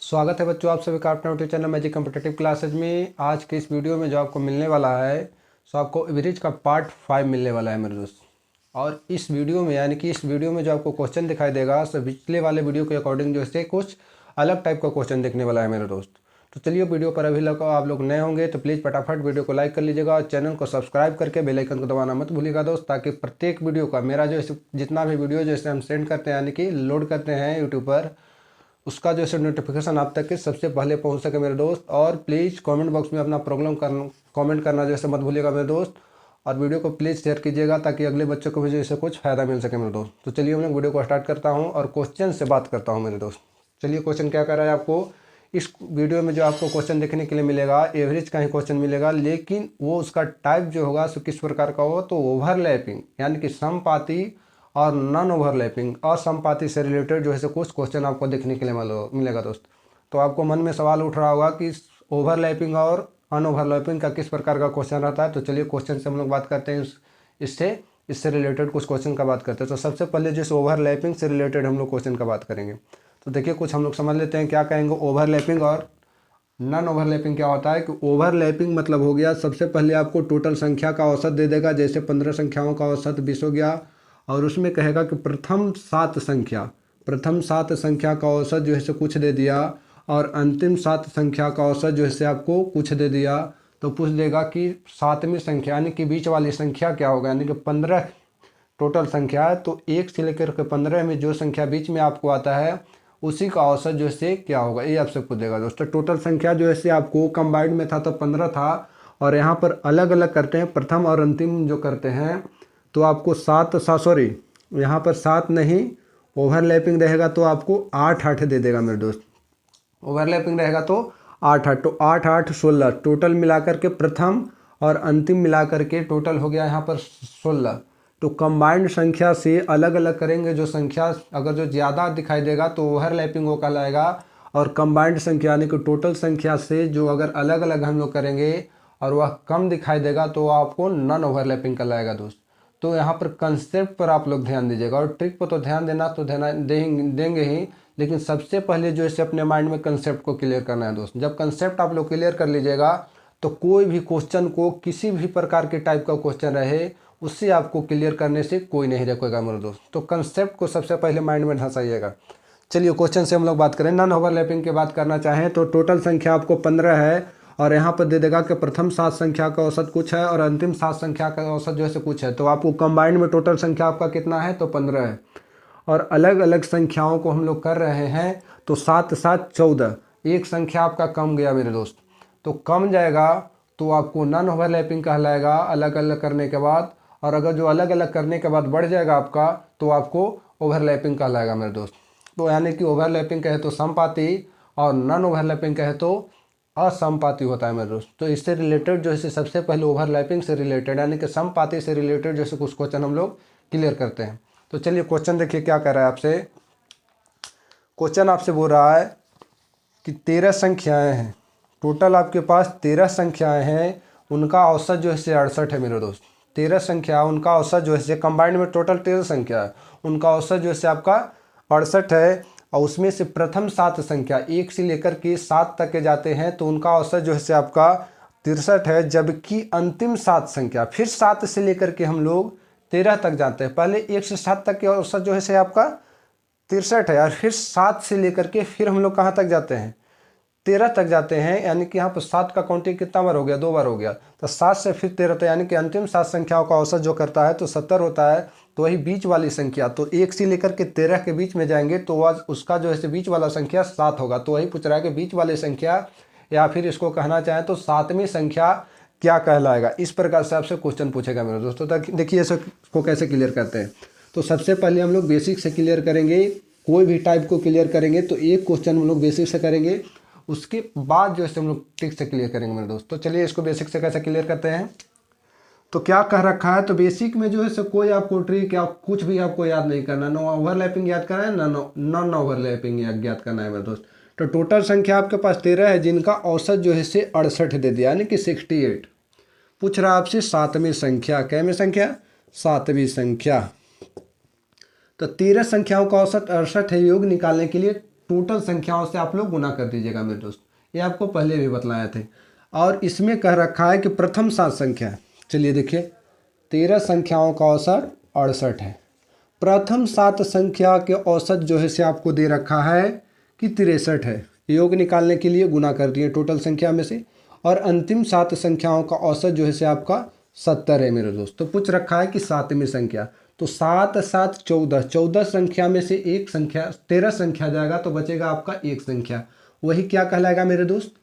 स्वागत है बच्चों, आप सभी का अपना YouTube channel magic competitive classes में। आज के इस वीडियो में जो आपको मिलने वाला है सो आपको एवरेज का पार्ट 5 मिलने वाला है मेरे दोस्त। और इस वीडियो में यानी कि इस वीडियो में जो आपको क्वेश्चन दिखाई देगा सो पिछले वाले वीडियो के अकॉर्डिंग जो है कुछ अलग टाइप का क्वेश्चन देखने वाला है मेरे दोस्त। तो चलिए वीडियो पर अभी आप लोग नए होंगे तो प्लीज़ फटाफट वीडियो को लाइक कर लीजिएगा और चैनल को सब्सक्राइब करके बेल आइकन को दबाना मत भूलिएगा दोस्त, ताकि प्रत्येक वीडियो का मेरा जो जितना भी वीडियो जैसे हम सेंड करते हैं यानी कि लोड करते हैं यूट्यूब पर, उसका जो है नोटिफिकेशन आप तक के सबसे पहले पहुंच सके मेरे दोस्त। और प्लीज़ कमेंट बॉक्स में अपना प्रॉब्लम कमेंट करना जैसे मत भूलिएगा मेरे दोस्त। और वीडियो को प्लीज़ शेयर कीजिएगा ताकि अगले बच्चों को भी जैसे कुछ फ़ायदा मिल सके मेरे दोस्त। तो चलिए मैं वीडियो को स्टार्ट करता हूँ और क्वेश्चन से बात करता हूँ मेरे दोस्त। चलिए क्वेश्चन क्या कर रहा है आपको इस वीडियो में जो आपको क्वेश्चन देखने के लिए मिलेगा एवरेज का ही क्वेश्चन मिलेगा, लेकिन वो उसका टाइप जो होगा सो किस प्रकार का हो तो ओवरलैपिंग यानी कि समपाती और नॉन ओवरलैपिंग असमपाती से रिलेटेड जो है कुछ क्वेश्चन आपको देखने के लिए मिलेगा दोस्त। तो आपको मन में सवाल उठ रहा होगा कि ओवरलैपिंग और अनओवरलैपिंग का किस प्रकार का क्वेश्चन रहता है। तो चलिए क्वेश्चन से हम लोग बात करते हैं, इससे रिलेटेड कुछ क्वेश्चन का बात करते हैं। तो सबसे पहले जिस ओवरलैपिंग से रिलेटेड हम लोग क्वेश्चन का बात करेंगे। तो देखिए कुछ हम लोग समझ लेते हैं क्या कहेंगे ओवरलैपिंग और नॉन ओवरलैपिंग क्या होता है। कि ओवरलैपिंग मतलब हो गया सबसे पहले आपको टोटल संख्या का औसत दे देगा, जैसे 15 संख्याओं का औसत 20 हो गया और उसमें कहेगा कि प्रथम सात संख्या का औसत जो है से कुछ दे दिया और अंतिम सात संख्या का औसत जो है से आपको कुछ दे दिया। तो पूछ देगा कि सातवीं संख्या यानी कि बीच वाली संख्या क्या होगा, यानी कि 15 टोटल संख्या है तो 1 से लेकर के 15 में जो संख्या बीच में आपको आता है उसी का औसत जो है क्या होगा, ये आपसे पूछ देगा दोस्तों। टोटल संख्या जो है आपको कंबाइंड में था तो 15 था और यहाँ पर अलग अलग करते हैं प्रथम और अंतिम जो करते हैं तो आपको यहाँ पर 7 नहीं, ओवरलैपिंग रहेगा तो आपको 8 दे देगा मेरे दोस्त। ओवरलैपिंग रहेगा तो 8 तो 8 16 टोटल मिलाकर के प्रथम और अंतिम मिलाकर के टोटल हो गया यहाँ पर 16। तो कंबाइंड संख्या से अलग अलग करेंगे जो संख्या अगर जो ज़्यादा दिखाई देगा तो ओवरलैपिंग वो कहलाएगा, और कंबाइंड संख्या यानी कि टोटल संख्या से जो अगर अलग अलग हम लोग करेंगे और वह कम दिखाई देगा तो आपको नॉन ओवरलैपिंग कहलाएगा दोस्त। तो यहाँ पर कंसेप्ट पर आप लोग ध्यान दीजिएगा और ट्रिक पर तो ध्यान देना तो देंगे ही, लेकिन सबसे पहले जो है अपने माइंड में कंसेप्ट को क्लियर करना है दोस्त। जब कंसेप्ट आप लोग क्लियर कर लीजिएगा तो कोई भी क्वेश्चन को किसी भी प्रकार के टाइप का क्वेश्चन रहे उससे आपको क्लियर करने से कोई नहीं रोकेगा मेरे दोस्त। तो कंसेप्ट को सबसे पहले माइंड में धंसाइएगा। चलिए क्वेश्चन से हम लोग बात करें। नॉन ओवरलैपिंग की बात करना चाहें तो टोटल संख्या आपको 15 है और यहाँ पर दे देगा कि प्रथम 7 संख्या का औसत कुछ है और अंतिम 7 संख्या का औसत जो है कुछ है। तो आपको कंबाइंड में टोटल संख्या आपका कितना है तो 15 है और अलग अलग संख्याओं को हम लोग कर रहे हैं तो 7 7 14, एक संख्या आपका कम गया मेरे दोस्त। तो कम जाएगा तो आपको नॉन ओवरलैपिंग कहलाएगा अलग अलग करने के बाद, और अगर जो अलग अलग करने के बाद बढ़ जाएगा आपका तो आपको ओवरलैपिंग कहलाएगा मेरे दोस्त। तो यानी कि ओवरलैपिंग कहे तो समपाती और नॉन ओवरलैपिंग कहे तो असमपाती होता है मेरे दोस्त। तो इससे रिलेटेड जो है सबसे पहले ओवरलैपिंग से रिलेटेड यानी कि समपाती से रिलेटेड जैसे कुछ क्वेश्चन हम लोग क्लियर करते हैं। तो चलिए क्वेश्चन देखिए क्या कर रहा है आपसे। क्वेश्चन आपसे बोल रहा है कि 13 संख्याएं हैं, टोटल आपके पास 13 संख्याएं हैं, उनका औसत जो है 68 है मेरे दोस्त। 13 संख्या उनका औसत जो है कंबाइंड में टोटल 13 संख्या है, उनका औसत जो है आपका 68 है और उसमें से प्रथम 7 संख्या 1 से लेकर के 7 तक के जाते हैं तो उनका औसत जो है आपका 63 है, जबकि अंतिम 7 संख्या फिर 7 से लेकर के हम लोग 13 तक जाते हैं। पहले 1 से 7 तक के औसत जो है आपका 63 है और फिर 7 से लेकर के फिर हम लोग कहाँ तक जाते हैं 13 तक जाते हैं, यानी कि यहाँ पर 7 का काउंटिंग कितना बार हो गया 2 बार हो गया। तो 7 से फिर 13 तक यानी कि अंतिम 7 संख्याओं का औसत जो करता है तो 70 होता है। तो वही बीच वाली संख्या तो 1 से लेकर के 13 के बीच में जाएंगे तो वह उसका जो है बीच वाला संख्या 7 होगा। तो वही पूछ रहा है कि बीच वाली संख्या या फिर इसको कहना चाहें तो 7वीं संख्या क्या कहलाएगा। इस प्रकार से आपसे क्वेश्चन पूछेगा मेरे दोस्तों। तो देखिए इसको कैसे क्लियर करते हैं। तो सबसे पहले हम लोग बेसिक से क्लियर करेंगे, कोई भी टाइप को क्लियर करेंगे तो एक क्वेश्चन हम लोग बेसिक से करेंगे, उसके बाद जो है हम लोग ट्रिक से क्लियर करेंगे मेरे दोस्त। तो चलिए इसको बेसिक से कैसे क्लियर करते हैं। तो क्या कह रखा है तो बेसिक में जो है कोई आपको ट्रिक या कुछ भी आपको याद नहीं करना, नो ओवरलैपिंग याद करना है ना नॉन ओवरलैपिंग याद करना है मेरे दोस्त। तो टोटल संख्या आपके पास 13 है जिनका औसत जो है 68 दे दिया यानी कि 68। पूछ रहा आपसे 7वीं संख्या, कैवीं संख्या 7वीं संख्या। तो 13 संख्याओं का औसत 68 है, योग निकालने के लिए टोटल संख्याओं से आप लोग गुना कर दीजिएगा मेरे दोस्त, ये आपको पहले भी बतलाए थे। और इसमें कह रखा है कि प्रथम 7 संख्या, चलिए देखिए 13 संख्याओं का औसत 68 है। प्रथम 7 संख्या के औसत जो है से आपको दे रखा है कि 63 है, योग निकालने के लिए गुना कर दिए टोटल संख्या में से। और अंतिम 7 संख्याओं का औसत जो है से आपका 70 है मेरे दोस्त। तो पूछ रखा है कि 7वीं संख्या, तो 7 7 14, 14 संख्या में से एक संख्या 13 संख्या जाएगा तो बचेगा आपका एक संख्या, वही क्या कहलाएगा मेरे दोस्त,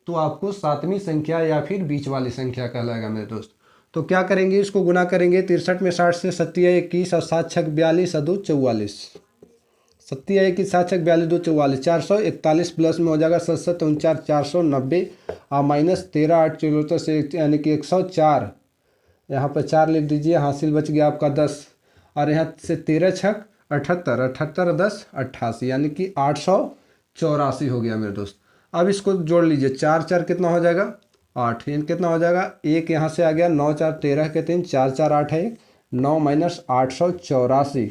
तो आपको 7वीं संख्या या फिर बीच वाली संख्या कहलाएगा मेरे दोस्त। तो क्या करेंगे, इसको गुना करेंगे 63 में 60 से 7 21 और 7 6 42 और 2 44, 7 21 7 6 42 2 44, 441 प्लस में हो जाएगा 7 7 49 490 और माइनस 13 8 14 से यानी कि 104, यहाँ पर 4 लिख दीजिए, हासिल बच गया आपका 10 और यहाँ से 13 छक 78, 78 10 88 यानी कि 884 हो गया मेरे दोस्त। अब इसको जोड़ लीजिए, 4 4 कितना हो जाएगा 8, ये कितना हो जाएगा, एक यहाँ से आ गया 9 4 13 के 3 4 4 8 है 9 माइनस 884,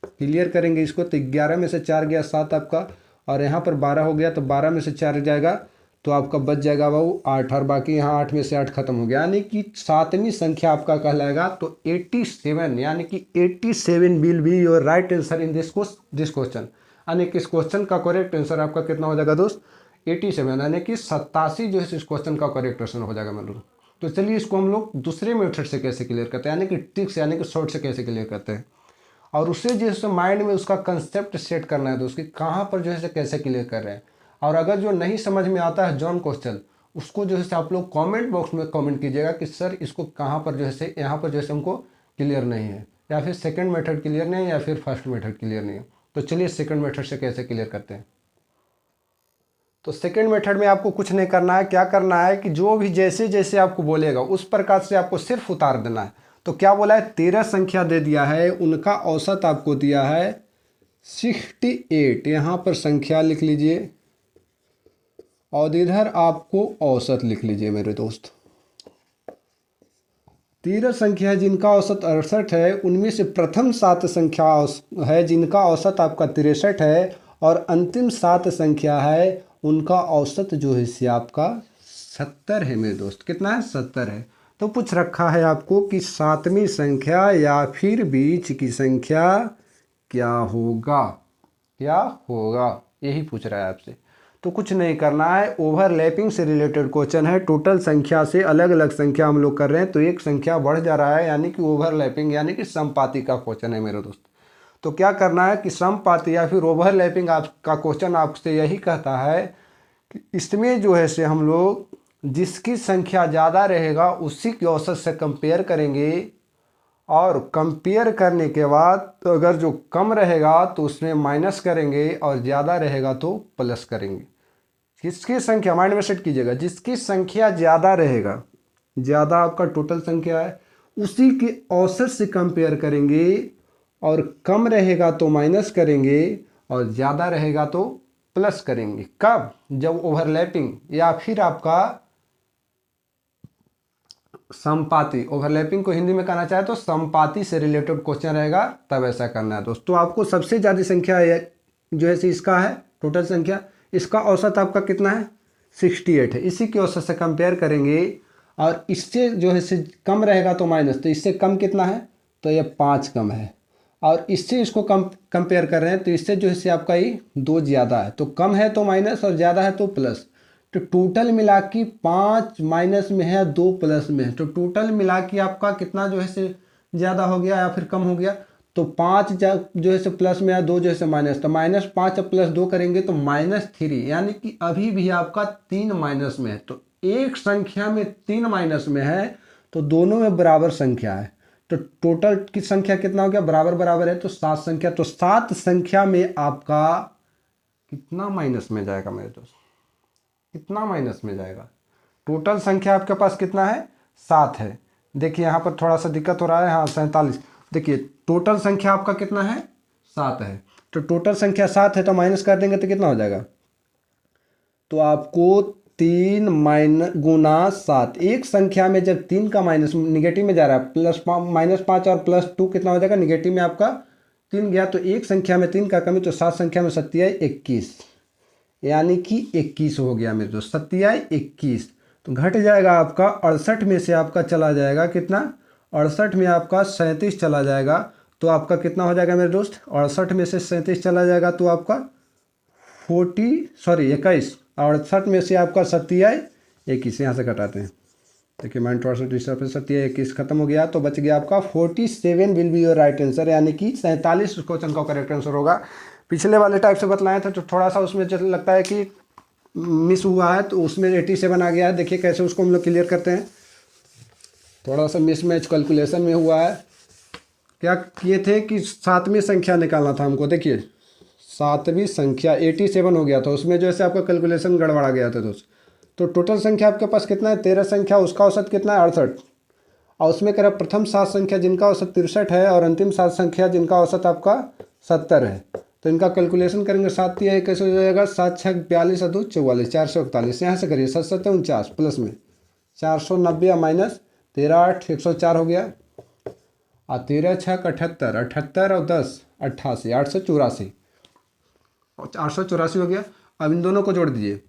क्लियर करेंगे इसको तो 11 में से 4 गया 7 आपका, और यहाँ पर 12 हो गया तो 12 में से 4 जाएगा तो आपका बच जाएगा वो 8, और बाकी यहाँ 8 में से 8 खत्म हो गया, यानी कि 7वीं संख्या आपका कहलाएगा तो 87, यानी कि 87 will be your right answer in this question. यानी कि इस क्वेश्चन का करेक्ट आंसर आपका कितना हो जाएगा दोस्त, 87, यानी कि 87 जो है इस क्वेश्चन का करेक्ट आंसर हो जाएगा मतलब। तो चलिए इसको हम लोग दूसरे मेथड से कैसे क्लियर करते हैं, यानी कि ट्रिक से, यानी कि शॉर्ट से कैसे क्लियर करते हैं, और उससे जो है माइंड में उसका कंसेप्ट सेट करना है, तो उसकी कहाँ पर जो है कैसे क्लियर कर रहे हैं। और अगर जो नहीं समझ में आता है जॉन क्वेश्चन, उसको जो है आप लोग कमेंट बॉक्स में कमेंट कीजिएगा कि सर इसको कहाँ पर जो है यहाँ पर जो है हमको क्लियर नहीं है, या फिर सेकंड मेथड क्लियर नहीं है, या फिर फर्स्ट मेथड क्लियर नहीं है। तो चलिए सेकंड मेथड से कैसे क्लियर करते हैं। तो सेकंड मेथड में आपको कुछ नहीं करना है, क्या करना है कि जो भी जैसे जैसे आपको बोलेगा उस प्रकार से आपको सिर्फ उतार देना है। तो क्या बोला है, 13 संख्या दे दिया है, उनका औसत आपको दिया है 68, यहाँ पर संख्या लिख लीजिए और इधर आपको औसत लिख लीजिए मेरे दोस्त। 13 संख्या जिनका औसत 68 है, उनमें से प्रथम 7 संख्या है जिनका औसत आपका 63 है, और अंतिम 7 संख्या है उनका औसत जो है से आपका 70 है मेरे दोस्त। कितना है, 70 है। तो पूछ रखा है आपको कि 7वीं संख्या या फिर बीच की संख्या क्या होगा, क्या होगा, यही पूछ रहा है आपसे। तो कुछ नहीं करना है, ओवरलैपिंग से रिलेटेड क्वेश्चन है, टोटल संख्या से अलग अलग संख्या हम लोग कर रहे हैं तो एक संख्या बढ़ जा रहा है, यानी कि ओवरलैपिंग यानी कि समपाती का क्वेश्चन है मेरे दोस्त। तो क्या करना है कि समपाती या फिर ओवरलैपिंग आपका क्वेश्चन आपसे यही कहता है कि इसमें जो है से हम लोग जिसकी संख्या ज़्यादा रहेगा उसी के औसत से कंपेयर करेंगे, और कंपेयर करने के बाद तो अगर जो कम रहेगा तो उसमें माइनस करेंगे और ज़्यादा रहेगा तो प्लस करेंगे। जिसकी संख्या माइंड में सेट कीजिएगा, जिसकी संख्या ज़्यादा रहेगा, ज़्यादा आपका टोटल संख्या है, उसी के औसत से कंपेयर करेंगे, और कम रहेगा तो माइनस करेंगे और ज़्यादा रहेगा तो प्लस करेंगे। कब, जब ओवरलैपिंग या फिर आपका समपाती, ओवरलैपिंग को हिंदी में कहना चाहे तो समपाती से रिलेटेड क्वेश्चन रहेगा तब ऐसा करना है दोस्तों। आपको सबसे ज़्यादा संख्या जो है इसका है टोटल संख्या, इसका औसत आपका कितना है 68 है, इसी के औसत से कंपेयर करेंगे, और इससे जो है कम रहेगा तो माइनस, तो इससे कम कितना है, तो ये 5 कम है, और इससे इसको कंपेयर कर रहे हैं तो इससे जो है आपका ये 2 ज़्यादा है, तो कम है तो माइनस और ज़्यादा है तो प्लस। तो टोटल मिला के 5 माइनस में है 2 प्लस में है, तो टोटल मिला के आपका कितना जो है से ज़्यादा हो गया या फिर कम हो गया, तो 5 जो है से प्लस में है, 2 जो है से माइनस, तो -5 प्लस 2 करेंगे तो -3, यानी कि अभी भी आपका 3 माइनस में है। तो एक संख्या में 3 माइनस में है तो दोनों में बराबर संख्या है, तो टोटल की संख्या कितना हो गया, बराबर बराबर है तो 7 संख्या। तो 7 संख्या में आपका कितना माइनस में जाएगा मेरे दोस्त, कितना माइनस में जाएगा। टोटल संख्या आपके पास कितना है 7 है, देखिए यहाँ पर थोड़ा सा दिक्कत हो रहा है, हाँ 47, देखिए टोटल संख्या आपका कितना है 7 है, तो टोटल संख्या 7 है तो माइनस कर देंगे तो कितना हो जाएगा, तो आपको 3 माइनस गुना 7, एक संख्या में जब 3 का माइनस निगेटिव में जा रहा है, -5 और +2 कितना हो जाएगा, निगेटिव में आपका 3 गया, तो एक संख्या में 3 का कमी, तो 7 संख्या में 7 21, यानी कि 21 हो गया मेरे दोस्त, 27 21। तो घट जाएगा आपका 68 में से आपका चला जाएगा कितना, 68 में आपका 37 चला जाएगा, तो आपका कितना हो जाएगा मेरे दोस्त, 68 में से 37 चला जाएगा तो आपका 21, 68 में से आपका 27 21, यहाँ से घटाते हैं। देखिए माइंड थोड़ा सा डिस्टर्ब है, 27 21 खत्म हो गया, तो बच गया आपका 47 will be your right answer, यानी कि 47 क्वेश्चन का करेक्ट आंसर होगा। पिछले वाले टाइप से बतलाए थे तो थोड़ा सा उसमें जो लगता है कि मिस हुआ है, तो उसमें 87 आ गया है। देखिए कैसे उसको हम लोग क्लियर करते हैं, थोड़ा सा मिसमैच कैलकुलेशन में हुआ है। क्या किए थे कि 7वीं संख्या निकालना था हमको, देखिए 7वीं संख्या 87 हो गया था, उसमें जो है आपका कैलकुलेशन गड़बड़ा गया था दोस्त। तो टोटल संख्या आपके पास कितना है, 13 संख्या, उसका औसत कितना है 68, और उसमें कह रहा प्रथम 7 संख्या जिनका औसत 63 है और अंतिम 7 संख्या जिनका औसत आपका 70 है। तो इनका कैलकुलेशन करेंगे, 7 3 कैसे हो जाएगा, 7 6 42 और 2 44, 441, यहाँ से करिए 7 7 49 प्लस में 490 माइनस 13 8 104 हो गया, और 13 6 78 78 और 10 88 884, 884 हो गया। अब इन दोनों को जोड़ दीजिए,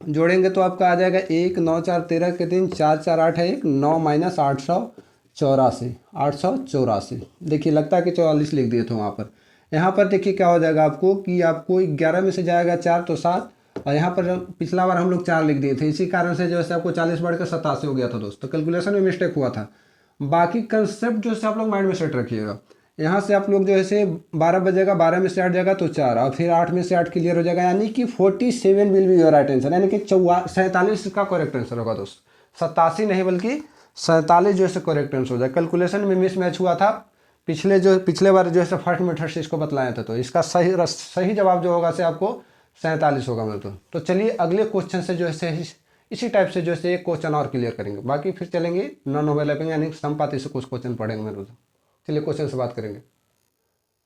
जोड़ेंगे तो आपका आ जाएगा 1 9 4 13 के 3 4 4 8 है 1 9 माइनस 884, 884। देखिए लगता है कि 44 लिख दिए थे वहाँ पर। यहाँ पर देखिए क्या हो जाएगा आपको कि आपको 11 में से जाएगा 4 तो 7, और यहाँ पर पिछला बार हम लोग 4 लिख दिए थे, इसी कारण से जो है आपको 40 बढ़कर 87 हो गया था दोस्त। तो कैलकुलेशन में मिस्टेक हुआ था। बाकी कंसेप्ट जो है आप लोग माइंड में सेट रखिएगा। यहाँ से आप लोग जो है 12 बजेगा, 12 में से 8 जाएगा तो 4, और फिर 8 में से 8 क्लियर हो जाएगा, यानी कि 47 will be your right answer, यानी कि 47 का करेक्ट आंसर होगा दोस्त। 87 नहीं बल्कि 47 जो है करेक्ट आंसर हो जाएगा। कैलकुलेशन में मिसमैच हुआ था, पिछले बार जो है फर्स्ट मेथड से इसको बतलाया था, तो इसका सही जवाब जो होगा से आपको 47 होगा मेरे तो चलिए अगले क्वेश्चन से जो है इसी टाइप से जो है एक क्वेश्चन और क्लियर करेंगे, बाकी फिर चलेंगे नॉन ओवरलैपिंग यानी समपाती से कुछ क्वेश्चन पढ़ेंगे मेरे तो। चलिए क्वेश्चन से बात करेंगे।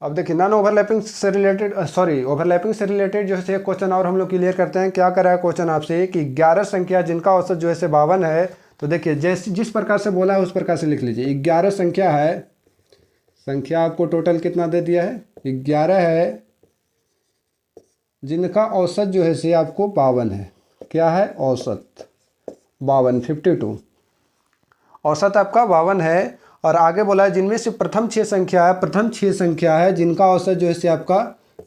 अब देखिए नॉन ओवरलैपिंग से रिलेटेड ओवरलैपिंग से रिलेटेड जो है क्वेश्चन और हम लोग क्लियर करते हैं। क्या करा है क्वेश्चन आपसे कि 11 संख्या जिनका औसत जो है 52 है, तो देखिए जिस प्रकार से बोला है उस प्रकार से लिख लीजिए। 11 संख्या है, संख्या आपको टोटल कितना दे दिया है 11 है, जिनका औसत जो है से आपको 52 है। क्या है औसत 52 52, औसत आपका 52 है। और आगे बोला है जिनमें से प्रथम 6 संख्या है जिनका औसत जो है से आपका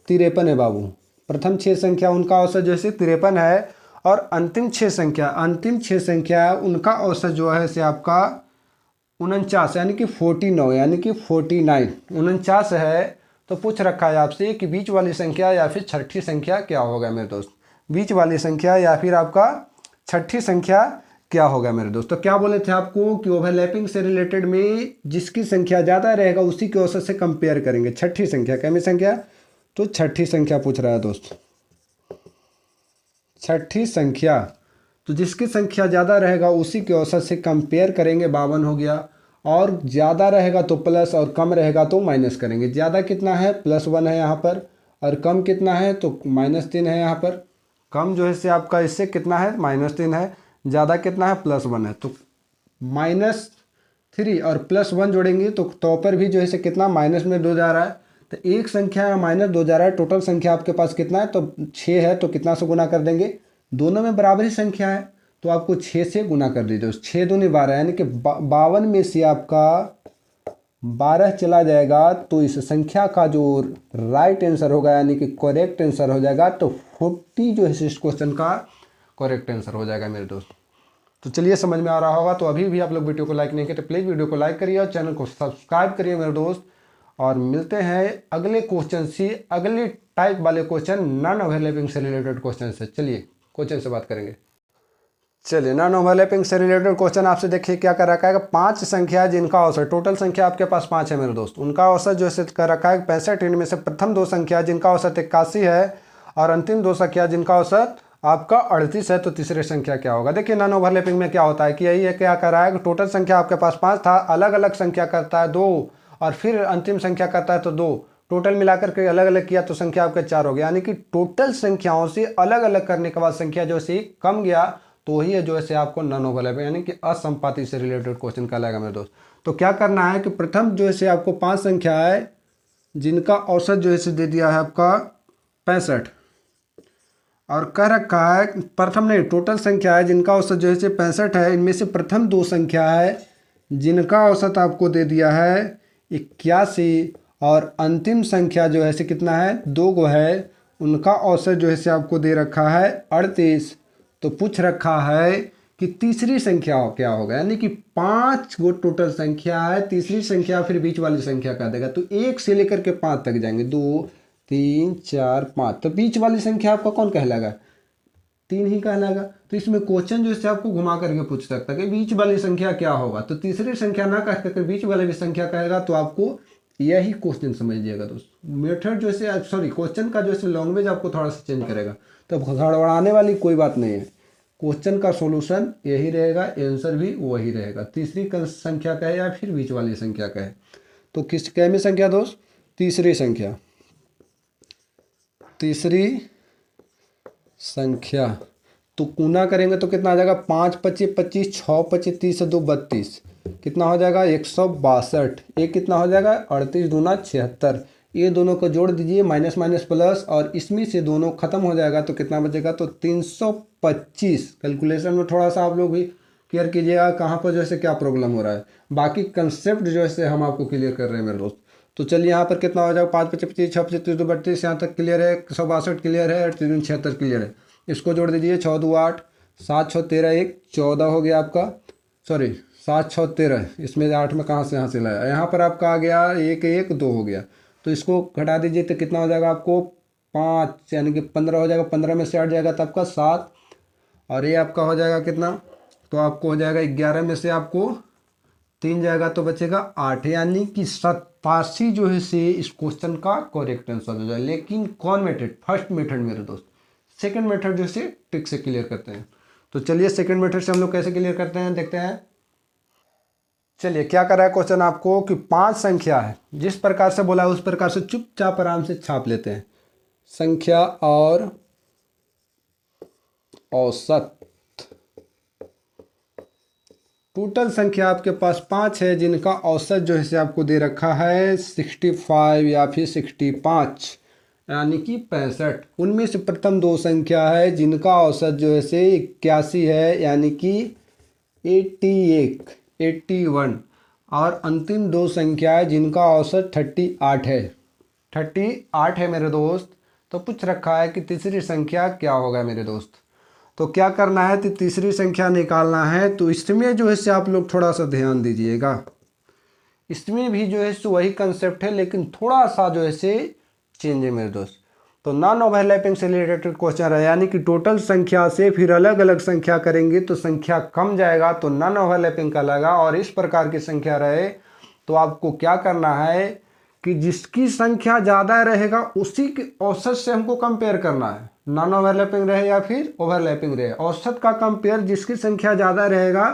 53 है बाबू। प्रथम 6 संख्या उनका औसत जो है से 53 है, और अंतिम 6 संख्या उनका औसत जो है से आपका 49 यानी कि 49 यानी कि 49 49 है। तो पूछ रखा है आपसे कि बीच वाली संख्या या फिर छठी संख्या क्या होगा मेरे दोस्त, बीच वाली संख्या या फिर आपका छठी संख्या क्या होगा मेरे दोस्त। तो क्या बोले थे आपको कि ओवरलैपिंग से रिलेटेड में जिसकी संख्या ज़्यादा रहेगा उसी के औसत से कंपेयर करेंगे। छठी संख्या कैमी संख्या, तो छठी संख्या पूछ रहा है दोस्त, छठी संख्या, तो जिसकी संख्या ज़्यादा रहेगा उसी के औसत से कंपेयर करेंगे। 52 हो गया, और ज़्यादा रहेगा तो प्लस और कम रहेगा तो माइनस करेंगे। ज़्यादा कितना है +1 है यहाँ पर, और कम कितना है तो -3 है यहाँ पर। कम जो है से आपका इससे कितना है -3 है, ज़्यादा कितना है +1 है, तो -3 और +1 जोड़ेंगे तो पर भी जो है से कितना -2 जा रहा है। तो एक संख्या -2 जा रहा है, टोटल संख्या आपके पास कितना है तो 6 है, तो कितना से गुना कर देंगे, दोनों में बराबर ही संख्या है तो आपको 6 से गुना कर दीजिए। 6 दूनी 12 यानी कि 52 में से आपका 12 चला जाएगा, तो इस संख्या का जो राइट आंसर होगा यानी कि करेक्ट आंसर हो जाएगा, तो 40 जो है इस क्वेश्चन का करेक्ट आंसर हो जाएगा मेरे दोस्त। तो चलिए समझ में आ रहा होगा। तो अभी भी आप लोग वीडियो को लाइक नहीं किए तो प्लीज़ वीडियो को लाइक करिए और चैनल को सब्सक्राइब करिए मेरे दोस्त। और मिलते हैं अगले क्वेश्चन से, अगले टाइप वाले क्वेश्चन नॉन ओवरलैपिंग से रिलेटेड क्वेश्चन से। चलिए क्वेश्चन से बात करेंगे। चलिए नॉन ओवरलैपिंग से रिलेटेड क्वेश्चन आपसे देखिए क्या कर रखा है। 5 संख्या जिनका औसत, टोटल संख्या आपके पास 5 है मेरे दोस्त, उनका औसत जो है कर रखा है 65। इनमें से प्रथम 2 संख्या जिनका औसत 81 है, और अंतिम 2 संख्या जिनका औसत आपका 38 है, तो तीसरी संख्या क्या होगा। देखिए नॉन ओवरलैपिंग में क्या होता है कि यही है, क्या कर रहा है कि टोटल संख्या आपके पास 5 था, अलग अलग संख्या करता है 2, और फिर अंतिम संख्या करता है तो 2, टोटल मिलाकर के अलग अलग किया तो संख्या आपके 4 हो गया। यानी कि टोटल संख्याओं से अलग अलग करने के बाद संख्या जो है कम गया, तो वही है जो है आपको नॉन ओवरलैपिंग यानी कि असंपाती से रिलेटेड क्वेश्चन कहलाएगा मेरे दोस्त। तो क्या करना है कि प्रथम जो है आपको 5 संख्या है जिनका औसत जो है दे दिया है आपका 65, और कह रखा है प्रथम नहीं, टोटल संख्या है जिनका औसत जो है 65 है, इनमें से प्रथम दो संख्या है जिनका औसत आपको दे दिया है 81, और अंतिम संख्या जो है से कितना है, 2 गो है, उनका औसत जो है से आपको दे रखा है 38। तो पूछ रखा है कि तीसरी संख्या क्या होगा, यानी कि 5 गो टोटल संख्या है, तीसरी संख्या फिर बीच वाली संख्या का देगा। तो 1 से लेकर के 5 तक जाएंगे, 2 3 4 5, तो बीच वाली संख्या आपका कौन कहलाएगा, 3 ही कहलाएगा। तो इसमें क्वेश्चन जो है आपको घुमा करके पूछ सकता है कि बीच वाली संख्या क्या होगा, तो तीसरी संख्या ना कह करके बीच वाली भी संख्या कहेगा, तो आपको यही क्वेश्चन समझिएगा दोस्त। मेथड जो है सॉरी क्वेश्चन का जो है लैंग्वेज आपको थोड़ा सा चेंज करेगा, तो गड़बड़ाने वाली कोई बात नहीं है। क्वेश्चन का सॉल्यूशन यही रहेगा, आंसर भी वही रहेगा, तीसरी संख्या का है या फिर बीच वाली संख्या का है। तो किस कैमी संख्या दोस्त, तीसरी संख्या, तीसरी संख्या। तो गुना करेंगे तो कितना आ जाएगा, 5 25 25, 6 25 30 2 32, कितना हो जाएगा 162। ये कितना हो जाएगा 38 दूना 76, ये दोनों को जोड़ दीजिए, माइनस माइनस प्लस, और इसमें से दोनों खत्म हो जाएगा तो कितना बचेगा, तो 325। कैलकुलेशन में थोड़ा सा आप लोग भी क्लियर कीजिएगा कहाँ पर जैसे क्या प्रॉब्लम हो रहा है, बाकी कंसेप्ट जो है हम आपको क्लियर कर रहे हैं मेरे दोस्त। तो चलिए यहाँ पर कितना हो जाएगा, 5 25 25 6 25 2 32, यहाँ तक क्लियर है, 162 क्लियर है, 76 क्लियर है। इसको जोड़ दीजिए, 6 2 8, 7 6 13 1 14 हो गया आपका, सॉरी 7 6 13, इसमें 8 में कहाँ से यहाँ से लाया, यहाँ पर आपका आ गया 1 1 2 हो गया। तो इसको घटा दीजिए तो कितना हो जाएगा आपको 5, यानी कि 15 हो जाएगा, 15 में से 8 जाएगा तो आपका 7, और ये आपका हो जाएगा कितना, तो आपको हो जाएगा 11 में से आपको 3 जाएगा तो बचेगा 8, यानी कि 87 जो है से इस क्वेश्चन का करेक्ट आंसर हो जाए। लेकिन कौन मेथड, फर्स्ट मेथड मेरे दोस्त, सेकंड मेथड जो से ट्रिक से क्लियर करते हैं। तो चलिए सेकंड मेथड से हम लोग कैसे क्लियर करते हैं देखते हैं। चलिए क्या कर रहा है क्वेश्चन आपको कि 5 संख्या है, जिस प्रकार से बोला है उस प्रकार से चुपचाप आराम से छाप लेते हैं। संख्या और औसत, टोटल संख्या आपके पास 5 है जिनका औसत जो है से आपको दे रखा है 65 या फिर 65, यानी कि 65। उनमें से प्रथम दो संख्या है जिनका औसत जो है से 81 है, यानी कि 81, और अंतिम दो संख्या है जिनका औसत 38 है, 38 है मेरे दोस्त। तो पूछ रखा है कि तीसरी संख्या क्या होगा मेरे दोस्त। तो क्या करना है, तो तीसरी संख्या निकालना है। तो इसमें जो है से आप लोग थोड़ा सा ध्यान दीजिएगा, इसमें भी जो है सो वही कंसेप्ट है, लेकिन थोड़ा सा जो है से चेंज है मेरे दोस्त। तो नॉन ओवरलैपिंग से रिलेटेड क्वेश्चन है, यानी कि टोटल संख्या से फिर अलग अलग संख्या करेंगे तो संख्या कम जाएगा, तो नॉन ओवरलैपिंग का लगा। और इस प्रकार की संख्या रहे तो आपको क्या करना है कि जिसकी संख्या ज़्यादा रहेगा उसी के औसत से हमको कंपेयर करना है, नॉन ओवरलैपिंग रहे या फिर ओवरलैपिंग रहे, औसत का कंपेयर जिसकी संख्या ज़्यादा रहेगा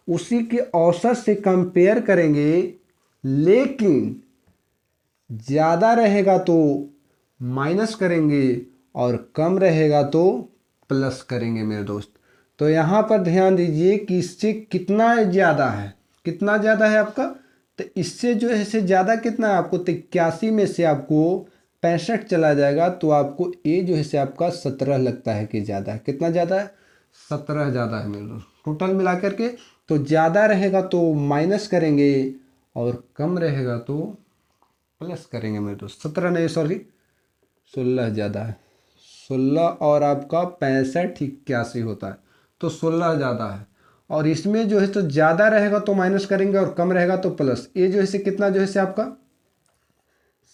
उसी के औसत से कंपेयर करेंगे। लेकिन ज़्यादा रहेगा तो माइनस करेंगे और कम रहेगा तो प्लस करेंगे मेरे दोस्त। तो यहाँ पर ध्यान दीजिए कि इससे कितना ज़्यादा है, कितना ज़्यादा है आपका, तो इससे जो है से ज़्यादा कितना है आपको, तो 81 में से आपको 65 चला जाएगा, तो आपको ये जो है से आपका 17 लगता है कि ज़्यादा है। कितना ज़्यादा है, 17 ज़्यादा है मेरे दोस्त टोटल मिला करके। तो ज़्यादा रहेगा तो माइनस करेंगे और कम रहेगा तो प्लस करेंगे मेरे दोस्त। 17 नहीं सॉरी 16 ज़्यादा है, 16 और आपका 65 81 होता है, तो 16 ज़्यादा है। और इसमें जो है तो ज़्यादा रहेगा तो माइनस करेंगे और कम रहेगा तो प्लस। ये जो है से कितना जो है से आपका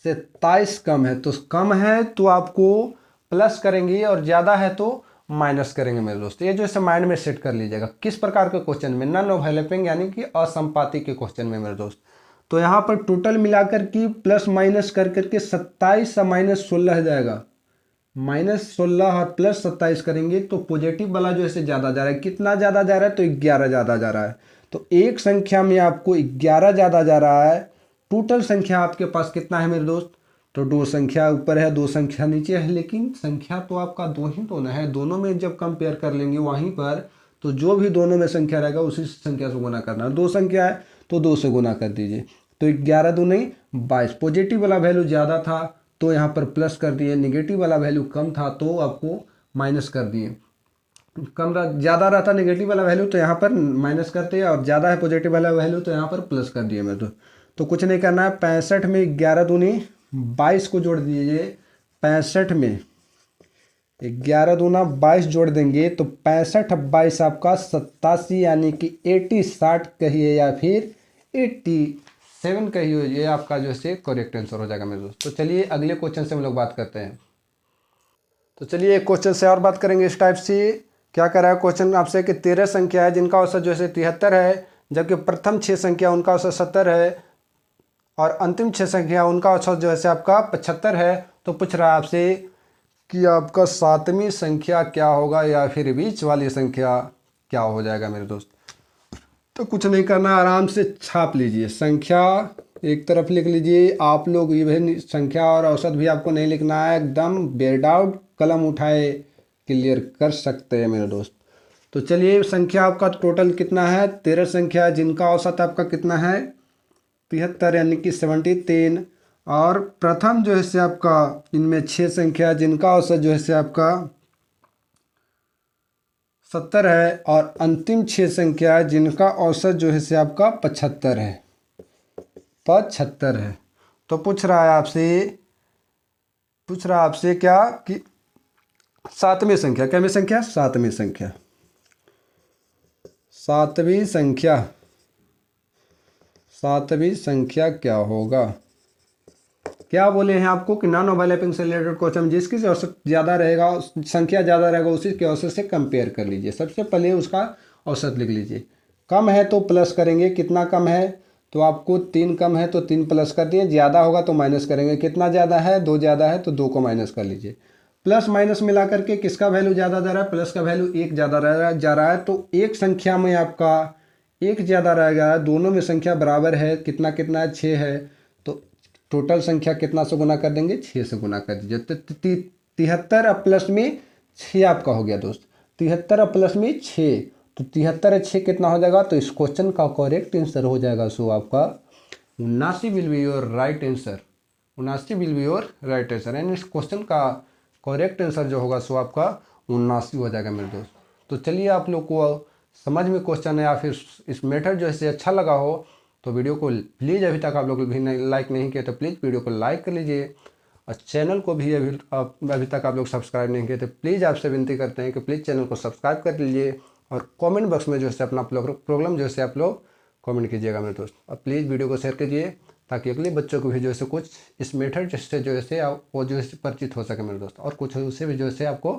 27 कम है, तो कम है तो आपको प्लस करेंगे और ज़्यादा है तो माइनस करेंगे मेरे दोस्त। ये जो है माइंड में सेट कर लीजिएगा। किस प्रकार के क्वेश्चन में, नॉन ओवरलैपिंग यानी कि असंपाती के क्वेश्चन में मेरे दोस्त। तो यहाँ पर टोटल मिलाकर की प्लस माइनस कर करके 27 से माइनस 16 जाएगा, -16 और +27 करेंगे तो पॉजिटिव वाला जो है ज़्यादा जा रहा है। कितना ज़्यादा जा रहा है, तो 11 ज़्यादा जा रहा है। तो एक संख्या में आपको 11 ज़्यादा जा रहा है। टोटल संख्या आपके पास कितना है मेरे दोस्त, तो 2 संख्या ऊपर है 2 संख्या नीचे है, लेकिन संख्या तो आपका 2 ही तो ना है। दोनों में जब कंपेयर कर लेंगे वहीं पर, तो जो भी दोनों में संख्या रहेगा उसी संख्या से गुना करना। 2 संख्या है तो 2 से गुना कर दीजिए, तो 11 दूनी 22। पॉजिटिव वाला वैल्यू ज़्यादा था तो यहाँ पर प्लस कर दिए, निगेटिव वाला वैल्यू कम था तो आपको माइनस कर दिए। कम ज़्यादा रहता नेगेटिव वाला वैल्यू तो यहाँ पर माइनस करते हैं, और ज़्यादा है पॉजिटिव वाला वैल्यू तो यहाँ पर प्लस कर दिए मैं। तो कुछ नहीं करना है, 65 में 11 दूनी 22 को जोड़ दीजिए। 65 में 11 दूना 22 जोड़ देंगे तो 65 22 आपका 87, यानी कि 60 कहिए या फिर 87 कहिए, ये आपका जो है करेक्ट आंसर हो जाएगा मेरे दोस्त। तो चलिए अगले क्वेश्चन से हम लोग बात करते हैं। तो चलिए एक क्वेश्चन से और बात करेंगे इस टाइप से। क्या कर रहा है क्वेश्चन आपसे कि 13 संख्या है जिनका औसत जो है 73 है, जबकि प्रथम 6 संख्या उनका औसत 70 है और अंतिम 6 संख्या उनका औसत जो है आपका 75 है। तो पूछ रहा है आपसे कि आपका सातवीं संख्या क्या होगा या फिर बीच वाली संख्या क्या हो जाएगा मेरे दोस्त। तो कुछ नहीं करना, आराम से छाप लीजिए, संख्या एक तरफ लिख लीजिए। आप लोग इवन संख्या और औसत भी आपको नहीं लिखना है, एकदम विदाउट कलम उठाए क्लियर कर सकते हैं मेरे दोस्त। तो चलिए संख्या आपका टोटल कितना है, 13 संख्या जिनका औसत आपका कितना है 73, यानी कि 73। और प्रथम जो है आपका इनमें 6 संख्या जिनका औसत जो है आपका 70 है, और अंतिम 6 संख्या जिनका औसत जो है आपका 75 है, 75 है। तो पूछ रहा है आपसे क्या कि सातवीं संख्या, क्या में संख्या, सातवीं संख्या, सातवीं संख्या, सातवीं संख्या क्या होगा। क्या बोले हैं आपको कि नॉन ओवरलैपिंग से रिलेटेड क्वेश्चन, जिसकी औसत ज़्यादा रहेगा, संख्या ज़्यादा रहेगा, उसी के औसत से कंपेयर कर लीजिए। सबसे पहले उसका औसत लिख लीजिए। कम है तो प्लस करेंगे, कितना कम है तो आपको 3 कम है तो 3 प्लस कर दिए, ज़्यादा होगा तो माइनस करेंगे। कितना ज़्यादा है, 2 ज़्यादा है तो 2 को माइनस कर लीजिए। प्लस माइनस मिला करके किसका वैल्यू ज़्यादा जा रहा है, प्लस का वैल्यू 1 ज़्यादा जा रहा है। तो एक संख्या में आपका 1 ज़्यादा रहेगा, दोनों में संख्या बराबर है, कितना कितना है 6 है। तो टोटल संख्या कितना से गुना कर देंगे, 6 से गुना कर दीजिए। तो 73 प्लस में 6 आपका हो गया दोस्त, 73 प्लस में 6, तो 73 6 कितना हो जाएगा। तो इस क्वेश्चन का करेक्ट आंसर हो जाएगा सो आपका 79 will be your right answer, 79 will be your right answer. यानी इस क्वेश्चन का करेक्ट आंसर जो होगा सो आपका 79 हो जाएगा मेरे दोस्त। तो चलिए आप लोग को समझ में क्वेश्चन है या फिर इस मेथड जो है अच्छा लगा हो तो वीडियो को प्लीज़, अभी तक आप लोग भी लाइक नहीं किए तो प्लीज़ वीडियो को लाइक कर लीजिए, और चैनल को भी अभी तक आप लोग सब्सक्राइब नहीं किए तो प्लीज़ आपसे विनती करते हैं कि प्लीज़ चैनल को सब्सक्राइब कर लीजिए, और कमेंट बॉक्स में जो है अपना प्रॉब्लम जो है आप लोग कमेंट कीजिएगा मेरे दोस्त। और प्लीज़ वीडियो को शेयर कीजिए ताकि अगले बच्चों को भी जो है कुछ इस मेथड से जो है वो जो है परिचित हो सके मेरे दोस्त, और कुछ उससे भी जो है आपको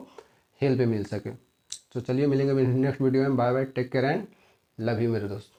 हेल्प मिल सके। तो चलिए मिलेंगे नेक्स्ट वीडियो में, bye bye, take care and love you मेरे दोस्त।